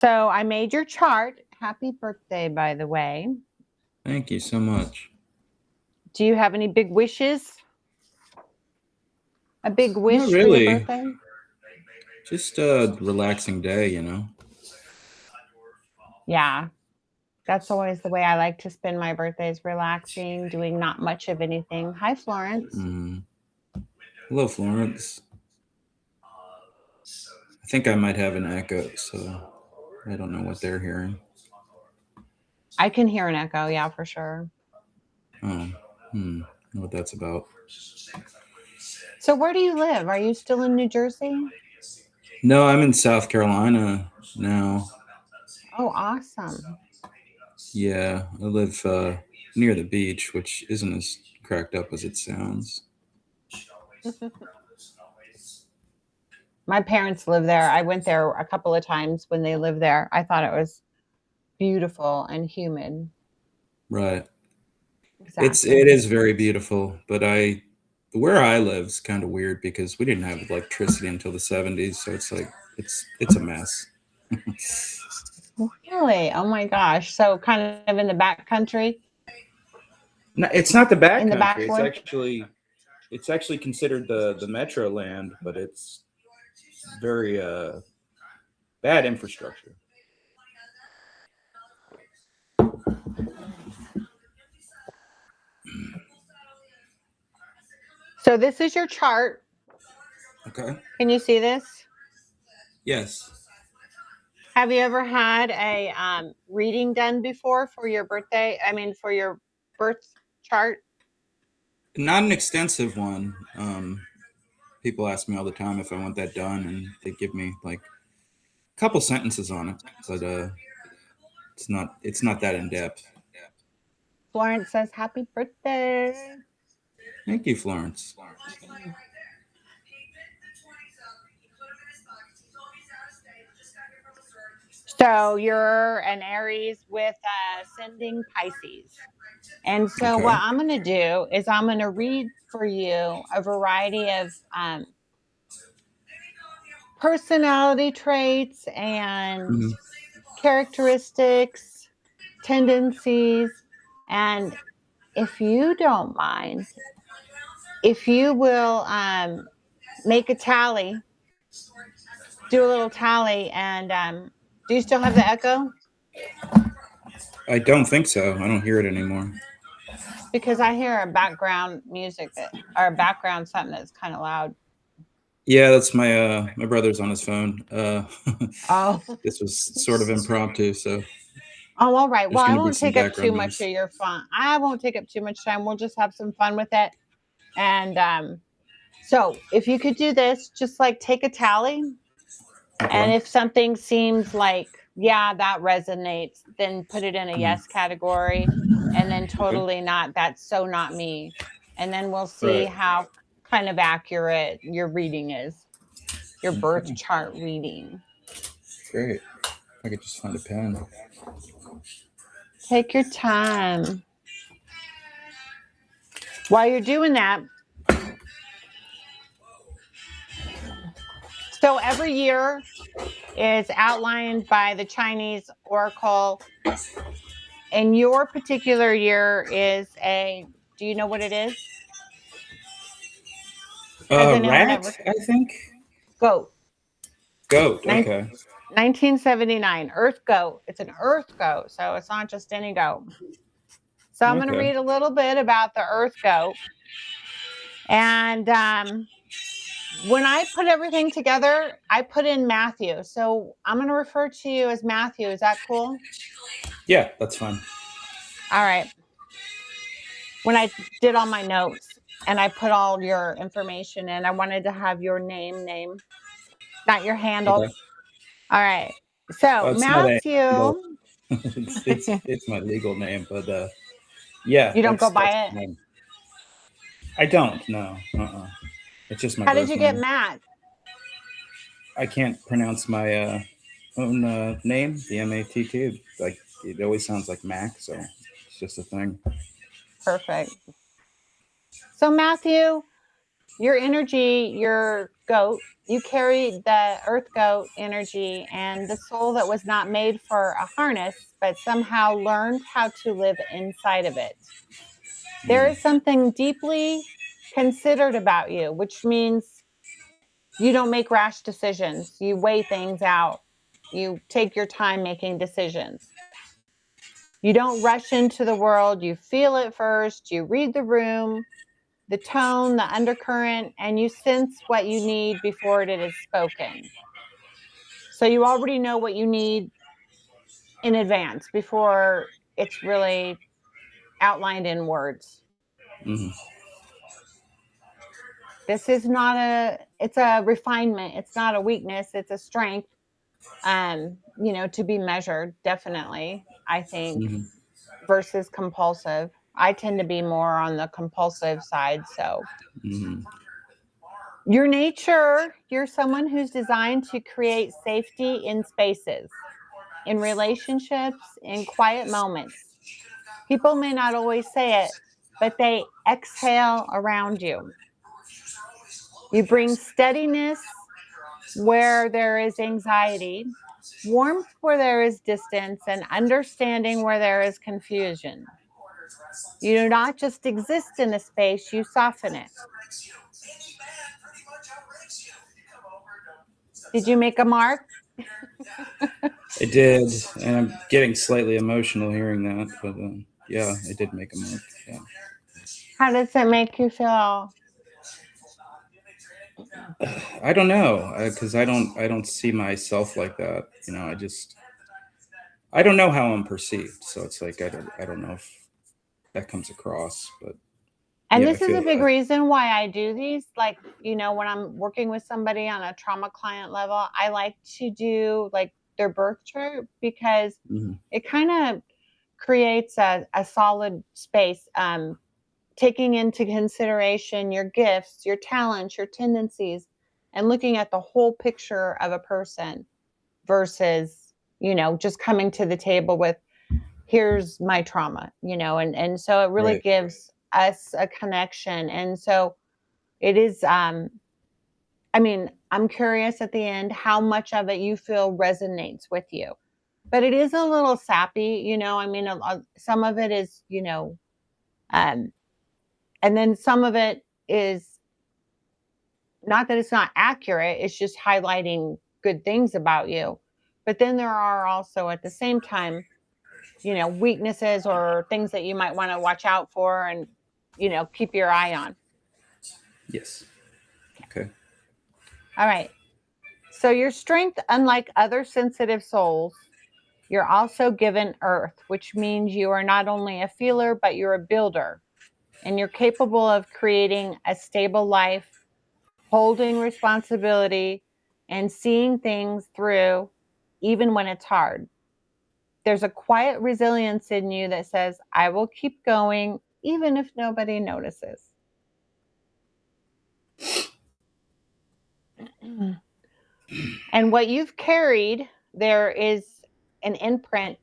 So I made your chart. Happy birthday, by the way. Thank you so much. Do you have any big wishes? A big Not wish for your really. birthday? Just a relaxing day, Yeah, that's always the way I like to spend my birthdays, relaxing, doing not much of anything. Hi, Florence. Hello, Florence. I think I might have an echo, so I don't know what they're hearing. I can hear an echo. Yeah, for sure. Oh, I don't know what that's about. So where do you live? Are you still in New Jersey? No, I'm in South Carolina now. Oh, awesome. Yeah, I live near the beach, which isn't as cracked up as it sounds. My parents live there. I went there a couple of times when they lived there. I thought it was beautiful and humid. Right. It Exactly. is very beautiful, but where I live is kind of weird because we didn't have electricity until the 70s, so it's a mess. Really? Oh my gosh. So kind of in the back country, No, it's not the in back the country. backwoods? It's actually considered the metro land, but it's very bad infrastructure. So this is your chart. Okay. Can you see this? Yes. Have you ever had a reading done before for your birthday? I mean, for your birth chart? Not an extensive one. People ask me all the time if I want that done, and they give me like a couple sentences on it, but it's not that in depth. Florence says, Happy birthday. Thank you, Florence. So you're an Aries with ascending Pisces. And so Okay. what I'm going to do is I'm going to read for you a variety of personality traits and Mhm. characteristics, tendencies. And if you don't mind, if you will make a tally, do a little tally, and do you still have the echo? I don't think so. I don't hear it anymore. Because I hear a background music that, or a background something that's kind of loud. Yeah, that's my brother's on his phone. Oh, This was sort of impromptu, so oh, all right. there's Well, I going to be won't some take up too background much noise. of your fun. I won't take up too much time. We'll just have some fun with it. And so, if you could do this, just like take a tally, and Okay. if something seems like, yeah, that resonates, then put it in a Mhm. yes category, and then Okay. totally not. That's so not me. And then we'll see Right. how kind of accurate your reading is, your birth Okay. chart reading. Great. If I could just find a pen. Take your time. While you're doing that, so every year is outlined by the Chinese oracle. And your particular year is do you know what it is? Has anyone Rat, ever? I think. Goat. Goat. Nin- Okay. 1979, Earth goat. It's an Earth goat, so it's not just any goat. So I'm going to Okay. read a little bit about the Earth goat. And when I put everything together, I put in Matthew. So I'm going to refer to you as Matthew. Is that cool? Yeah, that's fine. All right. When I did all my notes and I put all your information in, I wanted to have your name, not your handle. Okay. All right. So Well, it's not a Matthew, handle. It's my legal name, but yeah, you don't go that's by it. my name. I don't. No. It's just my How did birth you get name. Matt? I can't pronounce my own name, the MATT. Like it always sounds like Mac, so it's just a thing. Perfect. So Matthew, your energy, your goat. You carried the earth goat energy and the soul that was not made for a harness, but somehow learned how to live inside of it. There is something deeply considered about you, which means you don't make rash decisions. You weigh things out. You take your time making decisions. You don't rush into the world. You feel it first. You read the room, the tone, the undercurrent, and you sense what you need before it is spoken. So you already know what you need in advance before it's really outlined in words. Mm-hmm. This is not it's a refinement. It's not a weakness. It's a strength, to be measured, definitely, I think, Mm-hmm. versus compulsive. I tend to be more on the compulsive side. So Mm-hmm. your nature, you're someone who's designed to create safety in spaces, in relationships, in quiet moments. People may not always say it, but they exhale around you. You bring steadiness where there is anxiety, warmth where there is distance, and understanding where there is confusion. You do not just exist in a space, you soften it. Did you make a mark? I did, and I'm getting slightly emotional hearing that, but yeah, I did make a mark. Yeah. How does it make you feel? I don't know, because I don't see myself like that. I don't know how I'm perceived, so it's like I don't know if that comes across, but And yeah, I this is a feel big reason why I do these. Like, when I'm working with somebody on a trauma client level, I like to do like their birth chart because mm-hmm. it kind of creates a solid space, taking into consideration your gifts, your talents, your tendencies, and looking at the whole picture of a person versus, just coming to the table with, here's my trauma, and so it really Right. gives us a connection. And so it is, I'm curious at the end how much of it you feel resonates with you. But it is a little sappy, some of it is, um, and then some of it is not that it's not accurate, it's just highlighting good things about you. But then there are also at the same time, weaknesses or things that you might want to watch out for and, keep your eye on. Yes. Okay. All right. So your strength, unlike other sensitive souls, you're also given earth, which means you are not only a feeler, but you're a builder. And you're capable of creating a stable life, holding responsibility, and seeing things through, even when it's hard. There's a quiet resilience in you that says, I will keep going, even if nobody notices. And what you've carried, there is an imprint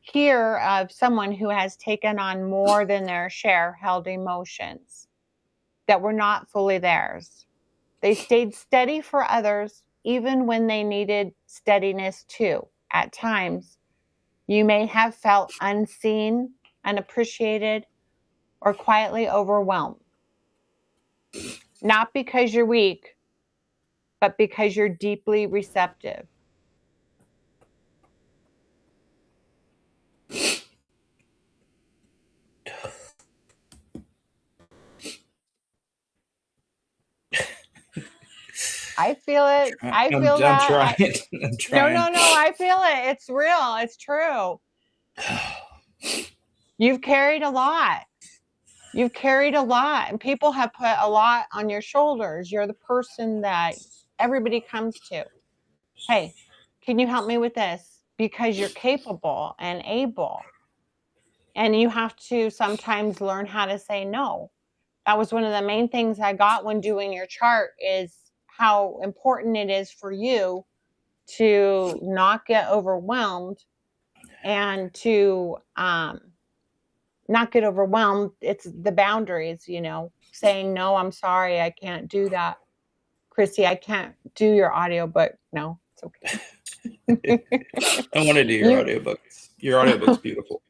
here of someone who has taken on more than their share held emotions that were not fully theirs. They stayed steady for others, even when they needed steadiness too. At times, you may have felt unseen, unappreciated, or quietly overwhelmed. Not because you're weak, but because you're deeply receptive. I feel it. I feel I'm that. trying. I'm No, trying. no, no. I feel it. It's real. It's true. You've carried a lot. You've carried a lot, and people have put a lot on your shoulders. You're the person that everybody comes to. Hey, can you help me with this? Because you're capable and able. And you have to sometimes learn how to say no. That was one of the main things I got when doing your chart is how important it is for you to not get overwhelmed and to not get overwhelmed. It's the boundaries, saying, no, I'm sorry, I can't do that. Chrissy, I can't do your audiobook. No, it's okay. I want to do your audiobook. Your audiobook's beautiful.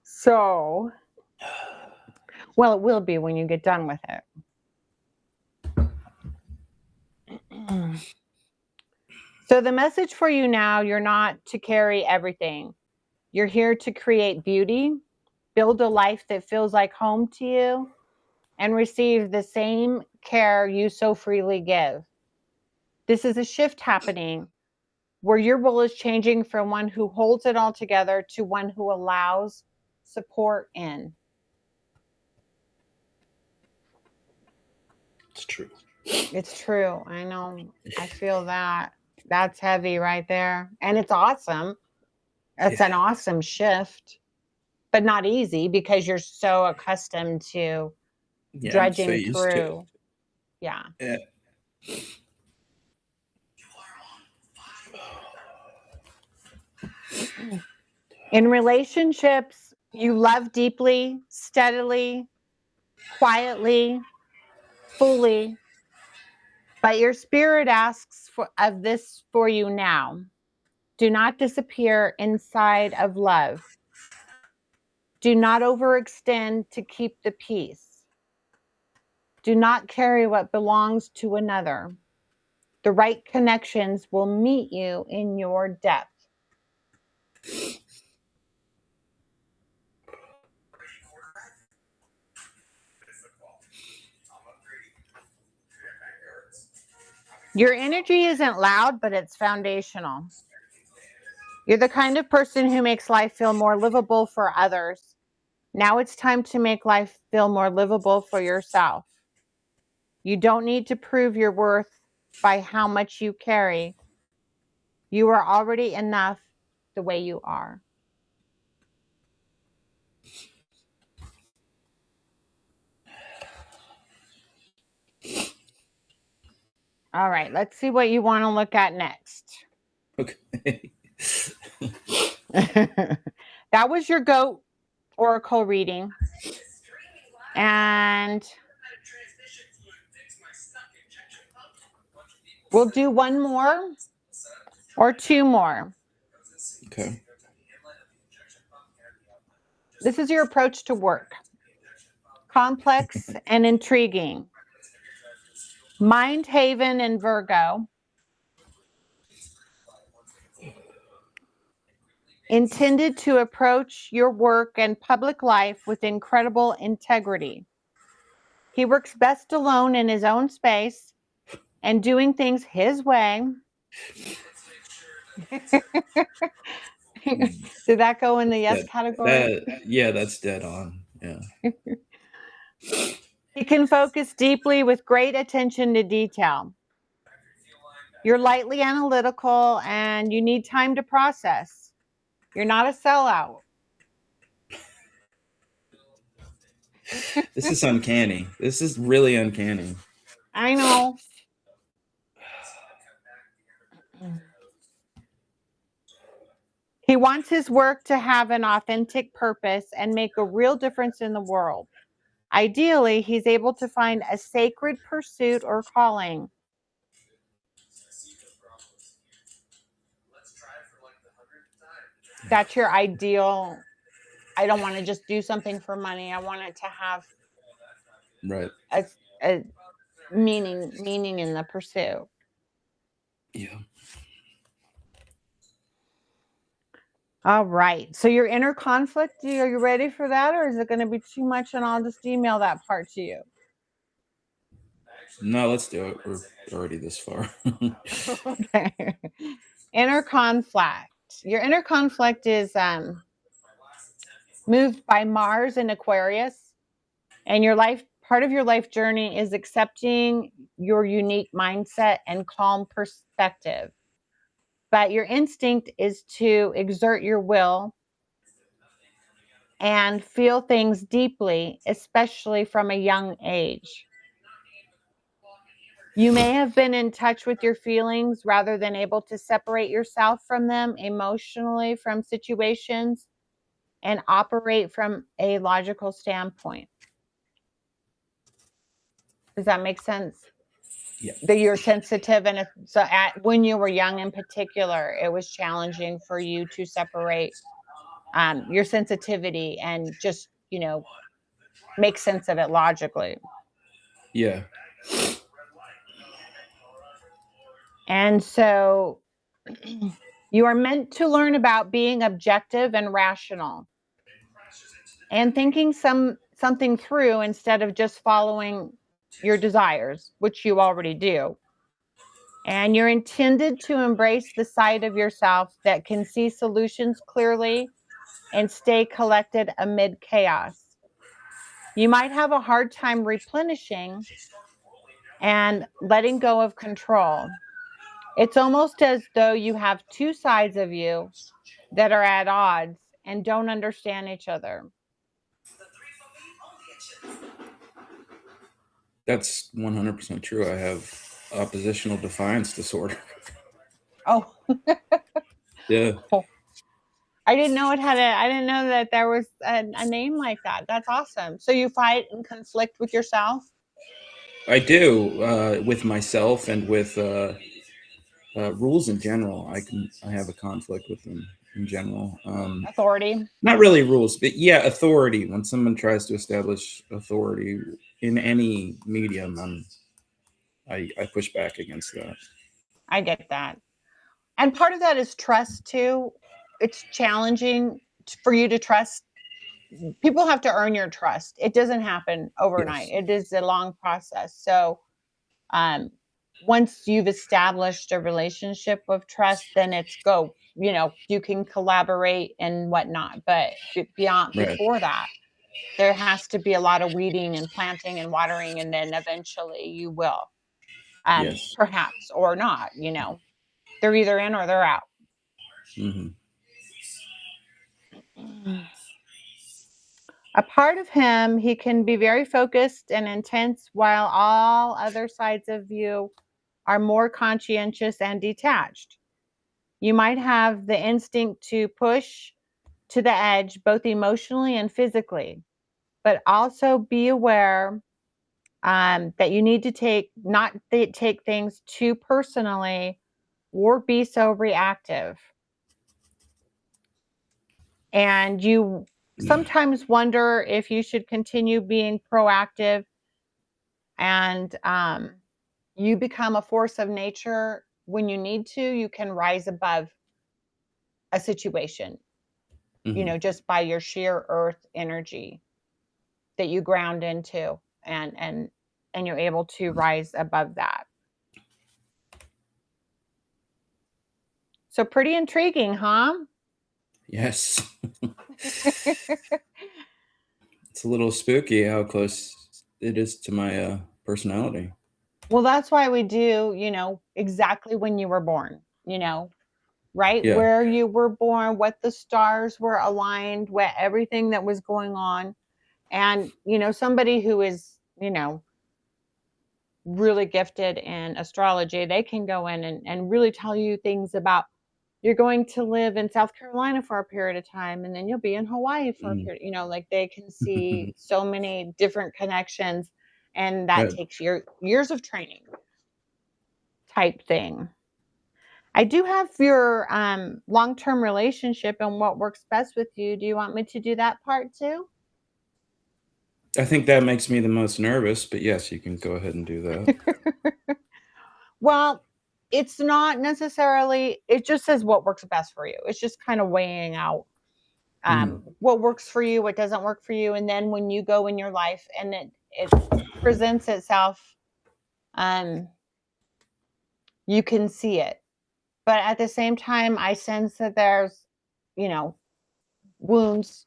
So, well, it will be when you get done with it. So the message for you now, you're not to carry everything. You're here to create beauty, build a life that feels like home to you, and receive the same care you so freely give. This is a shift happening where your role is changing from one who holds it all together to one who allows support in. It's true. It's true. I know. I feel that. That's heavy right there. And it's awesome. It's an awesome shift, but not easy because you're so accustomed to dredging through. Yeah. In relationships, you love deeply, steadily, quietly, fully, but your spirit asks of this for you now. Do not disappear inside of love. Do not overextend to keep the peace. Do not carry what belongs to another. The right connections will meet you in your depth. Your energy isn't loud, but it's foundational. You're the kind of person who makes life feel more livable for others. Now it's time to make life feel more livable for yourself. You don't need to prove your worth by how much you carry. You are already enough the way you are. All right, let's see what you want to look at next. Okay. That was your goat oracle reading. And we'll do one more or two more. Okay. This is your approach to work. Complex and intriguing. Mind Haven and Virgo. Intended to approach your work and public life with incredible integrity. He works best alone in his own space and doing things his way. Did that go in the yes category? Yeah, that's dead on. Yeah. He can focus deeply with great attention to detail. You're lightly analytical and you need time to process. You're not a sellout. This is uncanny. This is really uncanny. I know. He wants his work to have an authentic purpose and make a real difference in the world. Ideally, he's able to find a sacred pursuit or calling. That's your ideal. I don't want to just do something for money. I want it to have a meaning in the pursuit. Yeah. All right. So your inner conflict, are you ready for that? Or is it going to be too much and I'll just email that part to you? No, let's do it. We're already this far. Okay. Inner conflict. Your inner conflict is moved by Mars in Aquarius. And part of your life journey is accepting your unique mindset and calm perspective. But your instinct is to exert your will and feel things deeply, especially from a young age. You may have been in touch with your feelings rather than able to separate yourself from them emotionally from situations and operate from a logical standpoint. Does that make sense? Yeah. that you're sensitive, and so when you were young in particular, it was challenging for you to separate your sensitivity and just, make sense of it logically. Yeah. And so you are meant to learn about being objective and rational and thinking something through instead of just following your desires, which you already do. And you're intended to embrace the side of yourself that can see solutions clearly and stay collected amid chaos. You might have a hard time replenishing and letting go of control. It's almost as though you have two sides of you that are at odds and don't understand each other. That's 100% true. I have oppositional defiance disorder. Oh, Yeah. I didn't know I didn't know that there was a name like that. That's awesome. So you fight and conflict with yourself? I do, with myself and with rules in general. I have a conflict with them in general. Authority? Not really rules, but yeah, authority. When someone tries to establish authority in any medium, I push back against that. I get that. And part of that is trust too. It's challenging for you to trust. People have to earn your trust. It doesn't happen overnight. Yes. It is a long process. So, um, once you've established a relationship of trust, then it's go. You can collaborate and whatnot. But beyond Right. before that, there has to be a lot of weeding and planting and watering, and then eventually you will, Yes. perhaps or not. They're either in or they're out. Hmm. A part of him, he can be very focused and intense, while all other sides of you are more conscientious and detached. You might have the instinct to push to the edge, both emotionally and physically, but also be aware that you need to not take things too personally or be so reactive. And you sometimes wonder if you should continue being proactive, and you become a force of nature when you need to. You can rise above a situation, Hmm. just by your sheer earth energy that you ground into, and you're able to rise above that. So pretty intriguing, huh? Yes. It's a little spooky how close it is to my personality. Well, that's why we do, exactly when you were born, right? Yeah. Where you were born, what the stars were aligned, what everything that was going on. And, somebody who is, really gifted in astrology, they can go in and really tell you things about, you're going to live in South Carolina for a period of time, and then you'll be in Hawaii for a Mm. period, like they can see so many different connections, and that Right. takes years of training type thing. I do have your long-term relationship and what works best with you. Do you want me to do that part too? I think that makes me the most nervous, but yes, you can go ahead and do that. Well, it's not necessarily, it just says what works best for you. It's just kind of weighing out Mm. what works for you, what doesn't work for you. And then when you go in your life and it presents itself, um, you can see it. But at the same time, I sense that there's, you know, wounds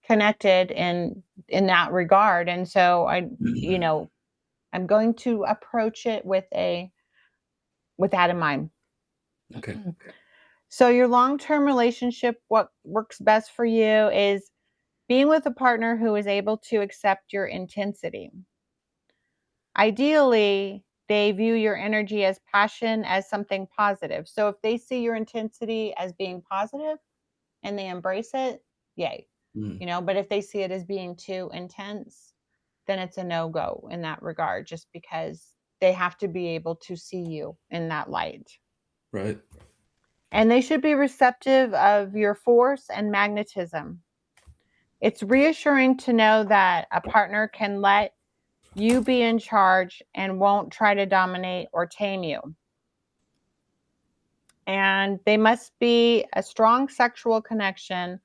connected in that regard. And so you know, I'm going to approach it with that in mind. Okay. So your long-term relationship, what works best for you is being with a partner who is able to accept your intensity. Ideally, they view your energy as passion as something positive. So if they see your intensity as being positive and they embrace it, yay. Mm. But if they see it as being too intense, then it's a no-go in that regard, just because they have to be able to see you in that light. Right. And they should be receptive of your force and magnetism. It's reassuring to know that a partner can let you be in charge and won't try to dominate or tame you. And they must be a strong sexual connection.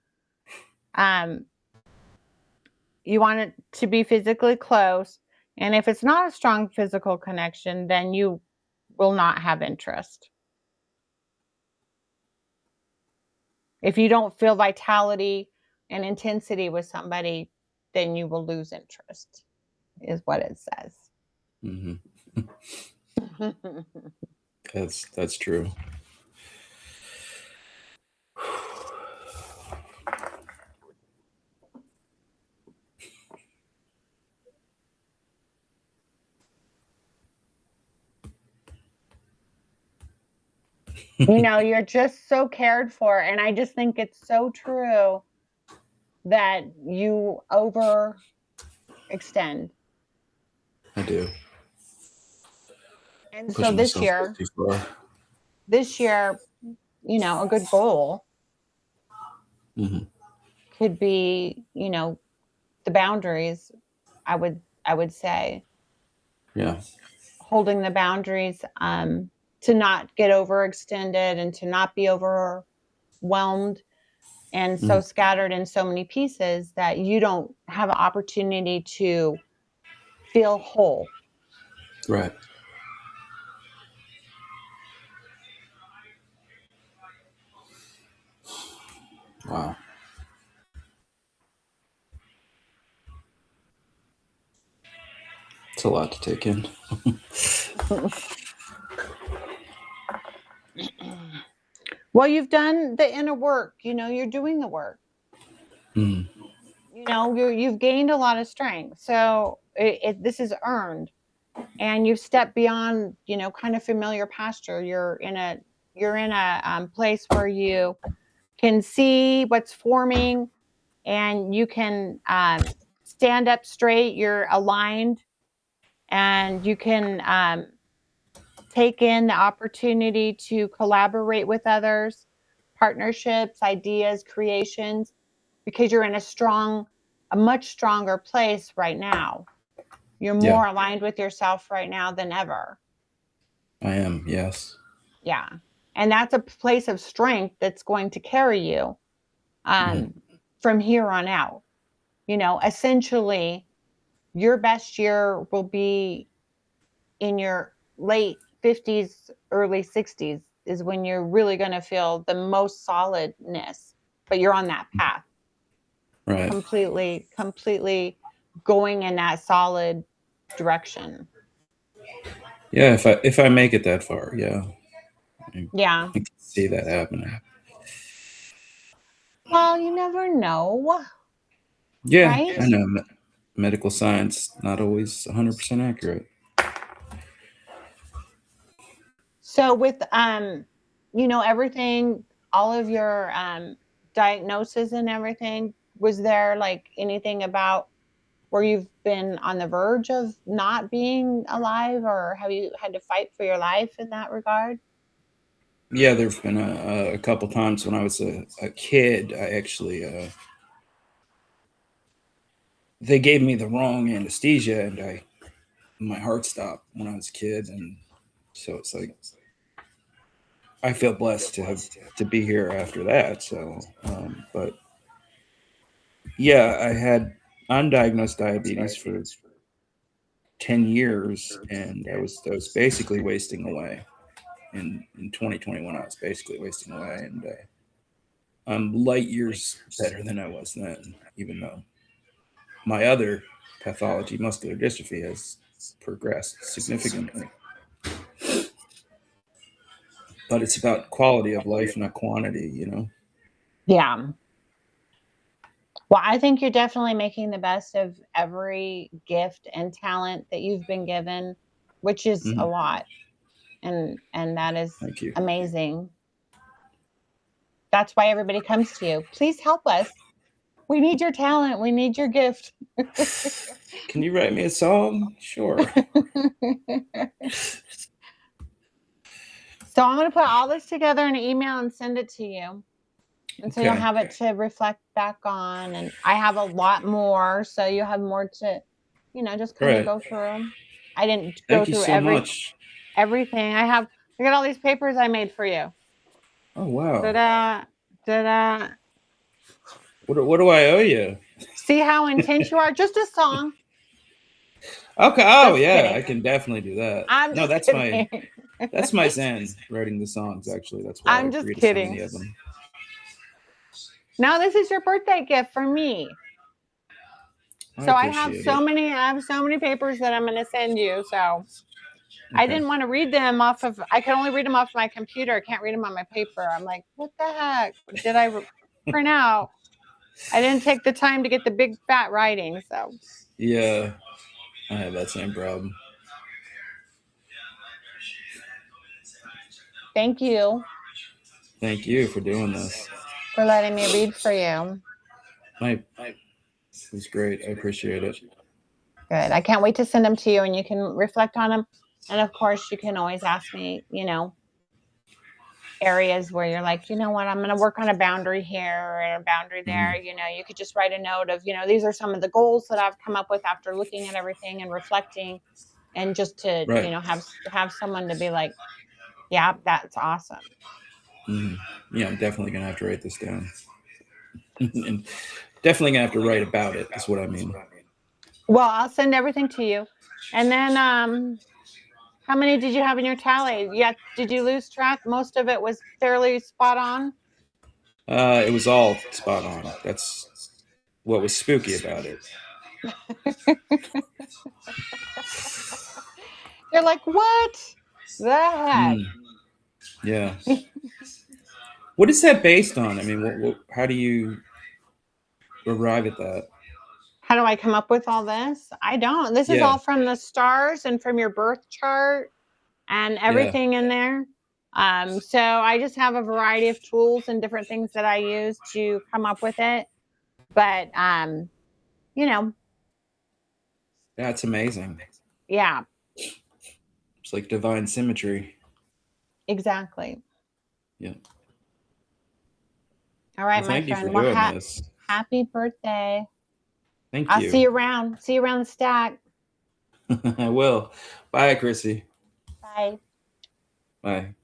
You want it to be physically close. And if it's not a strong physical connection, then you will not have interest. If you don't feel vitality and intensity with somebody, then you will lose interest, is what it says. Mm-hmm. That's true. You're just so cared for. And I just think it's so true that you overextend. I do. And so Pushing myself too far. a good goal Mm-hmm. could be, the boundaries, I would say. Yeah. Holding the boundaries, to not get overextended and to not be overwhelmed and so scattered in so many pieces that you don't have an opportunity to feel whole. Right. Wow. It's a lot to take in. Well, you've done the inner work, you're doing the work. Mm. You've gained a lot of strength. So this is earned, and you've stepped beyond, kind of familiar pasture. You're in a place where you can see what's forming, and you can stand up straight. You're aligned, and you can take in the opportunity to collaborate with others, partnerships, ideas, creations, because you're in a much stronger place right now. You're Yeah, more aligned with yourself right now than ever. I am. Yes. Yeah. And that's a place of strength that's going to carry you Mm. from here on out. Essentially, your best year will be in your late 50s, early 60s, is when you're really going to feel the most solidness. But you're on that path, Right. completely going in that solid direction. Yeah. If I make it that far, yeah, I Yeah. can see that happening. Well, you never know, Yeah, right? I know. Medical science not always 100% accurate. So with everything, all of your diagnosis and everything, was there like anything about where you've been on the verge of not being alive, or have you had to fight for your life in that regard? Yeah, there've been a couple times when I was a kid. I actually they gave me the wrong anesthesia, and my heart stopped when I was a kid, and so it's like I feel blessed to be here after that. So, but yeah, I had undiagnosed diabetes for 10 years, and I was basically wasting away. In 2021, I was basically wasting away, and I'm light years better than I was then, even though my other pathology, muscular dystrophy, has progressed significantly. But it's about quality of life, not quantity. Yeah. Well, I think you're definitely making the best of every gift and talent that you've been given, which is a Hmm. lot. And that is Thank you. amazing. That's why everybody comes to you. Please help us. We need your talent. We need your gift. Can you write me a song? Sure. So I'm going to put all this together in an email and send it to you. And so you'll have it to reflect back on. And I have a lot more. So you have more to, just kind of go through. I didn't go through everything. I got all these papers I made for you. Oh, wow. Da-da. What do I owe you? See how intense you are? Just a song. Okay. Oh, Just yeah. kidding. I can definitely do that. No, that's kidding. that's my zen, writing the songs, actually. That's why I'm I just created kidding. so many of them. Now this is your birthday gift from me. So I have so many papers that I'm going to send you. So I didn't want to read them I can only read them off my computer. I can't read them on my paper. I'm like, what the heck? Did I print out? I didn't take the time to get the big fat writing. So yeah, I have that same problem. Thank you. Thank you for doing this. For letting me read for you. It was great. I appreciate it. Good. I can't wait to send them to you and you can reflect on them. And of course, you can always ask me, areas where you're like, you know what, I'm going to work on a boundary here and a boundary there. Mm-hmm. You could just write a note of, these are some of the goals that I've come up with after looking at everything and reflecting, and just to, have someone to be like, yeah, that's awesome. Mm-hmm. Yeah, I'm definitely going to have to write this down. And definitely going to have to write about it, is what I mean. Well, I'll send everything to you. And then, how many did you have in your tally? Yeah. Did you lose track? Most of it was fairly spot on. It was all spot on. That's what was spooky about it. You're like, what the heck? Yeah. What is that based on? I mean, how do you arrive at that? How do I come up with all this? I don't. This is all from the stars and from your birth chart and everything in there. So I just have a variety of tools and different things that I use to come up with it. But, That's amazing. Yeah. It's like divine symmetry. Exactly. Yeah. All right, my friend. Well, happy birthday. Thank you. I'll see you around. See you around the stack. I will. Bye, Chrissy. Bye. Bye.